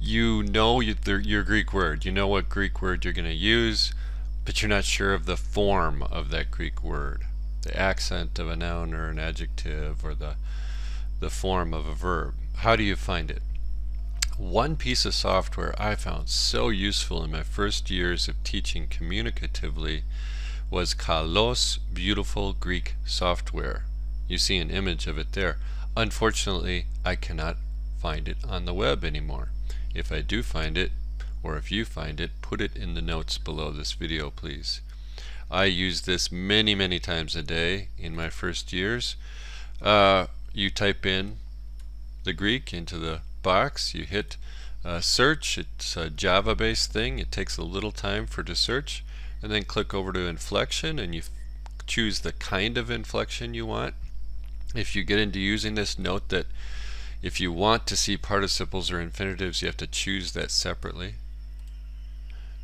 you know your Greek word. You know what Greek word you're going to use, but you're not sure of the form of that Greek word. The accent of a noun or an adjective, or the form of a verb. How do you find it? One piece of software I found so useful in my first years of teaching communicatively was Kalos Beautiful Greek Software. You see an image of it there. Unfortunately, I cannot find it on the web anymore. If I do find it, or if you find it, put it in the notes below this video, please. I used this many times a day in my first years. You type in the Greek into the box, you hit search. It's a Java-based thing. It takes a little time for it to search, and then click over to inflection, and you choose the kind of inflection you want. If you get into using this, note that if you want to see participles or infinitives, you have to choose that separately.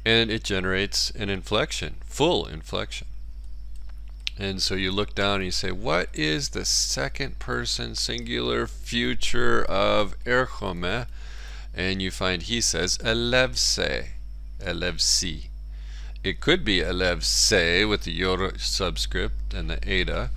And it generates an inflection, full inflection. And so you look down and you say, what is the second person singular future of erchome? And you find he says elevse, elevsi. It could be elevse with the Yoda subscript and the eta.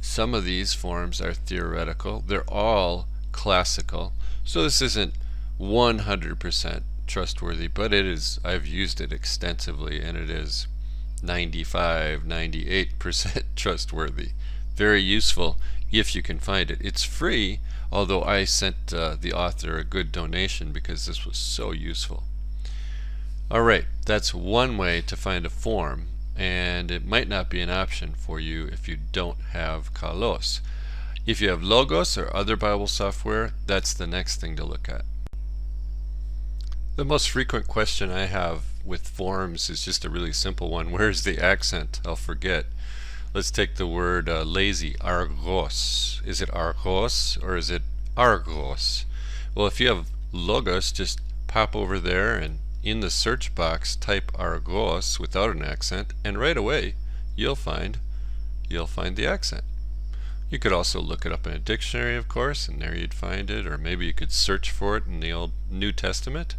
Some of these forms are theoretical. They're all classical. So this isn't 100% trustworthy, but it is. I've used it extensively, and it is 98% trustworthy. Very useful if you can find it. It's free, although I sent the author a good donation because this was so useful. Alright, that's one way to find a form, and it might not be an option for you if you don't have Kalos. If you have Logos or other Bible software, that's the next thing to look at. The most frequent question I have with forms is just a really simple one. Where's the accent? I'll forget. Let's take the word lazy, argos. Is it argos or is it argos? Well, if you have Logos, just pop over there and in the search box type argos without an accent, and right away you'll find the accent. You could also look it up in a dictionary, of course, and there you'd find it, or maybe you could search for it in the Old New Testament.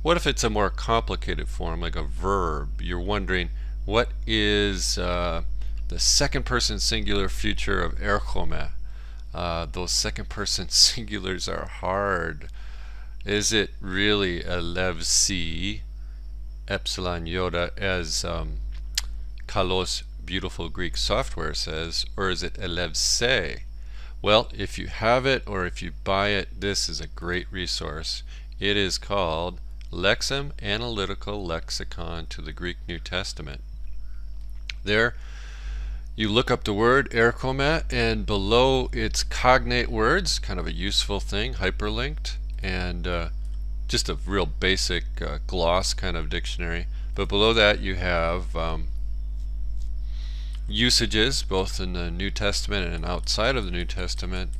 What if it's a more complicated form, like a verb? You're wondering, what is the second person singular future of erchome? Those second person singulars are hard. Is it really elevsi, epsilon yoda, as Kalos Beautiful Greek Software says, or is it elevse? Well, if you have it or if you buy it, this is a great resource. It is called Lexem Analytical Lexicon to the Greek New Testament. There you look up the word erchome, and below its cognate words, kind of a useful thing, hyperlinked, and just a real basic gloss kind of dictionary. But below that you have usages both in the New Testament and outside of the New Testament.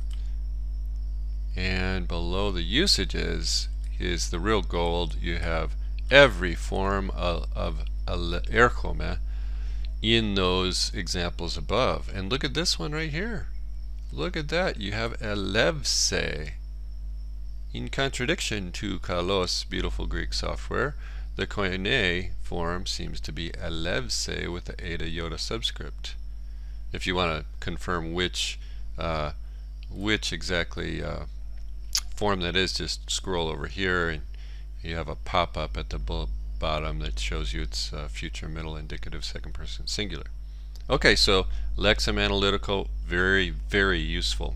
And below the usages is the real gold. You have every form of erchome in those examples above. And look at this one right here. Look at that. You have elevse. In contradiction to Kalos Beautiful Greek Software, the Koine form seems to be elevse with the eta yoda subscript. If you want to confirm which exactly form that is, just scroll over here and you have a pop-up at the bottom that shows you its future middle indicative second person singular. Okay, so Lexem Analytical, very useful.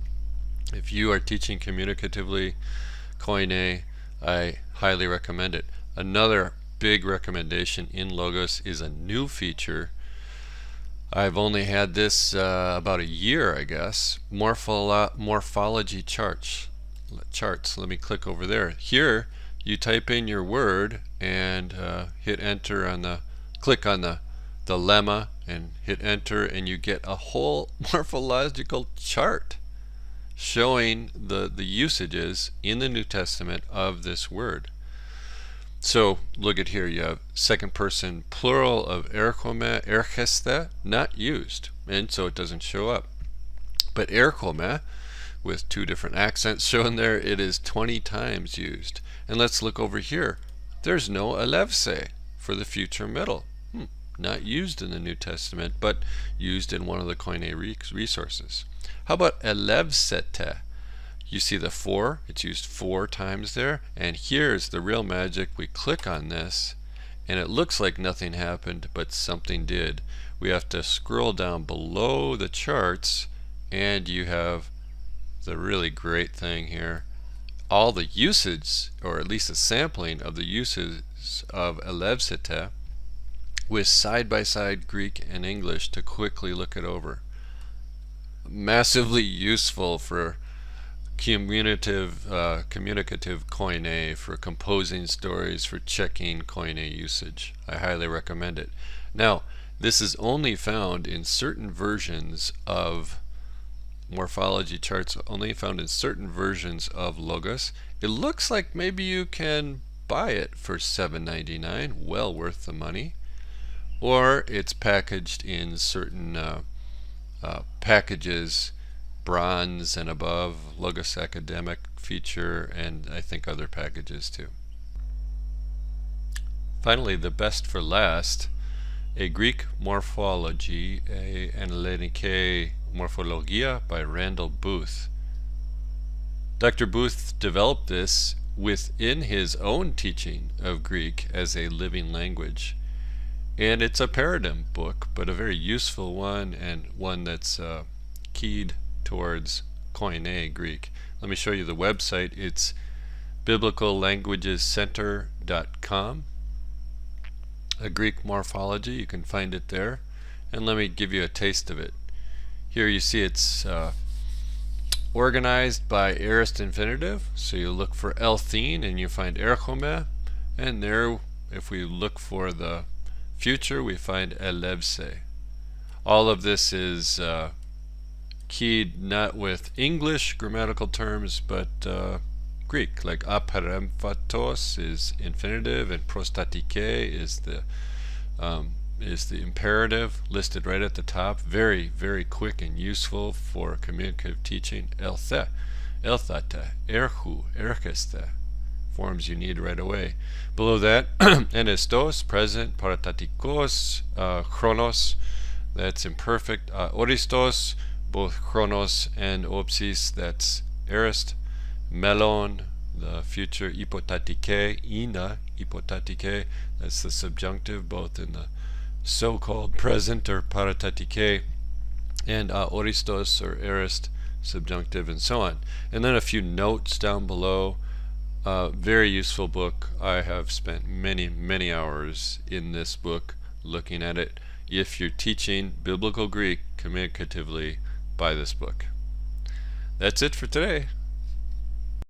If you are teaching communicatively Koine, I highly recommend it. Another big recommendation in Logos is a new feature. I've only had this about a year, I guess. Morphology charts. Let me click over there. Here you type in your word and hit enter on click on the lemma and hit enter, and you get a whole morphological chart showing the usages in the New Testament of this word. So look at here, you have second person plural of erchome, ercheste, not used, and so it doesn't show up. But erchome, with 2 different accents shown there. It is 20 times used. And let's look over here. There's no elevse for the future middle. Not used in the New Testament, but used in one of the Koine Greek resources. How about elevsete? You see the 4, it's used 4 times there, and here's the real magic. We click on this and it looks like nothing happened, but something did. We have to scroll down below the charts and you have the really great thing here. All the usage, or at least a sampling of the uses of elevsete with side-by-side Greek and English to quickly look it over. Massively useful for communicative Koine, for composing stories, for checking Koine usage. I highly recommend it. Now, this is only found in certain versions of morphology charts, only found in certain versions of Logos. It looks like maybe you can buy it for $7.99, well worth the money, or it's packaged in certain packages, bronze and above, Logos Academic feature, and I think other packages too. Finally, the best for last, a Greek morphology, a Analytique Morphologia by Randall Buth. Dr. Buth developed this within his own teaching of Greek as a living language. And it's a paradigm book, but a very useful one, and one that's keyed towards Koine Greek. Let me show you the website. It's biblicallanguagescenter.com. A Greek morphology, you can find it there. And let me give you a taste of it. Here you see it's organized by aorist infinitive. So you look for elthine and you find erchome. And there, if we look for the future, we find elevse. All of this is keyed not with English grammatical terms, but Greek, like aparemphatos is infinitive and prostatike is the imperative listed right at the top. Very, very quick and useful for communicative teaching. Elthe, elthate, erhu, ercheste, forms you need right away. Below that, enestos, present, paratatikos, chronos, that's imperfect, oristos, both chronos and opsis, that's aorist, melon, the future, hypotatike, ina, hypotatike, that's the subjunctive, both in the so-called present or paratatike, and oristos or aorist, subjunctive, and so on. And then a few notes down below. Very useful book. I have spent many hours in this book looking at it. If you're teaching Biblical Greek communicatively, buy this book. That's it for today.